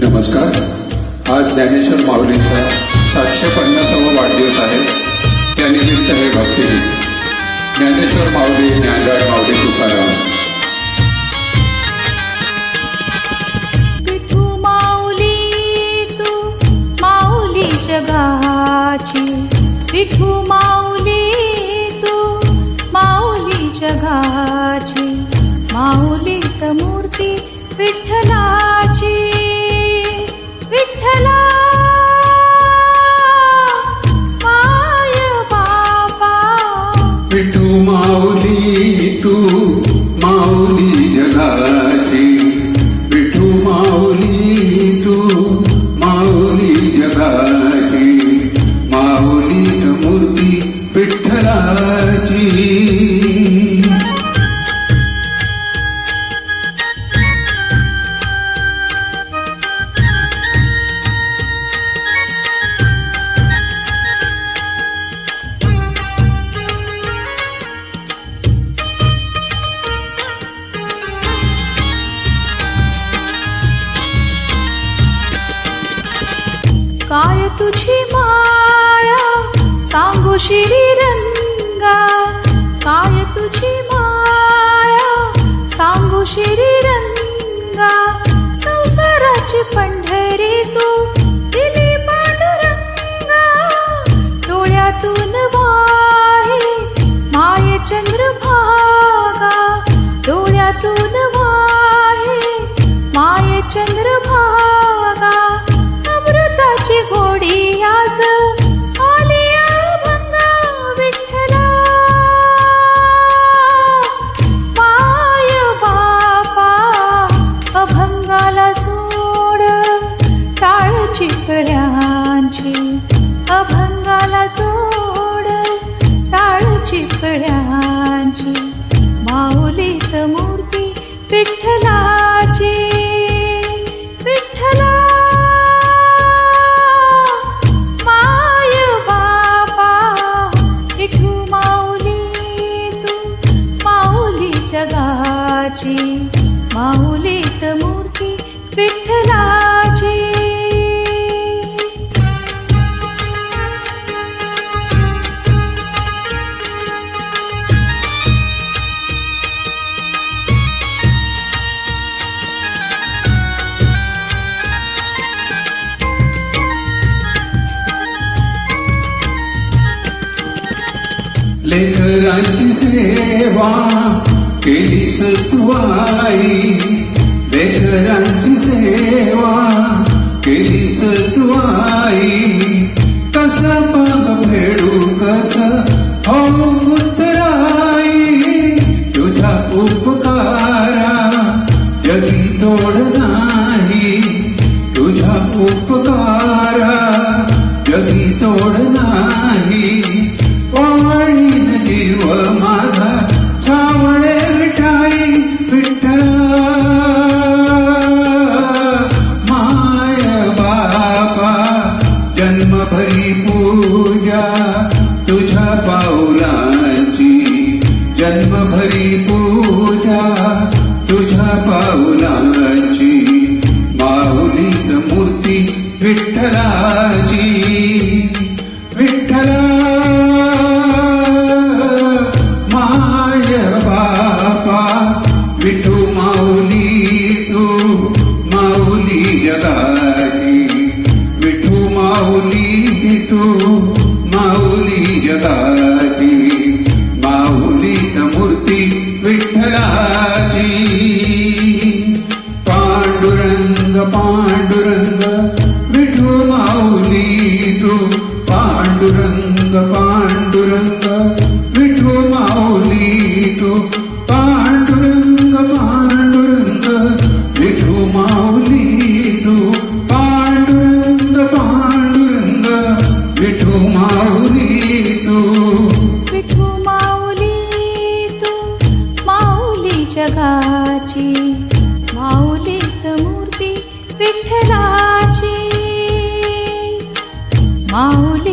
नमस्कार. आज ज्ञानेश्वर माऊलींचा 750वा वाढदिवस आहे. त्यानिमित्त हे भक्तिगीत. ज्ञानेश्वर माऊली, ज्ञानराज माऊली तुकाराम. विठू माऊली तू माऊली जगाची, विठू माऊली तू माऊली जगाची, माऊलीत मूर्ती विठ्ठलाची. विठ्ठला माय बाबा, विठू माऊली तू माऊली जगाची, विठू माऊली तू माऊली जगाची, माऊलीत मूर्ती विठ्ठलाची. काय तुझी माया सांगू श्रीरंगा, काय तुझी माया सांगू श्रीरंगा. संसाराची पंढरी तू दिली पांडुरंगा, डोळ्यातून वाहे माये चंद्रभागा, डोळ्यातून वाहे माये चंद्रभागा. अमृताची गोडी आज आली अभंगा. विठ्ठला माय बापा, अभंगाला सोड टाळ चिपळ्यांची, अभंगाला जोड टाळ चिपळ्यांची, माऊलीत मूर्ती विठ्ठलाची. विठ्ठला माय बाबा, विठू माऊली तू माऊली जगाची, माऊलीत मूर्ती विठ्ठलाची. लेकरांची सेवा केलीस तू आई, लेकरांची सेवा केलीस तू आई. कस पाग फेडू कस हो उत्तराई, तुझ्या उपकारा जगी तोड नाही, तुझ्या उपकारा जगी तोड नाही. ओवाळीन जीव माझा सावळे विठाई, विठ्ठला माय बापा. जन्मभरी पूजा तुझ्या पाऊलांची, जन्मभरी पूजा तुझ्या पाऊलांची, माऊलीत मूर्ती विठ्ठलाची. विठ्ठला माय बापा, विठू माऊली तू माऊली जगाची, विठू माऊली तू माऊली जगाची, माऊलीत मूर्ती विठ्ठलाची. पांडुरंग पांडुरंग विठू माऊली तू, पांडुरंग पांडुरंग विठू माऊली तू, पांडुरंग पांडुरंग विठू माऊली तू, पांडुरंग पांडुरंग विठू माऊली तू. विठू माऊली तू माऊली जगाची, माऊलीत मूर्ती विठ्ठलाची, माऊली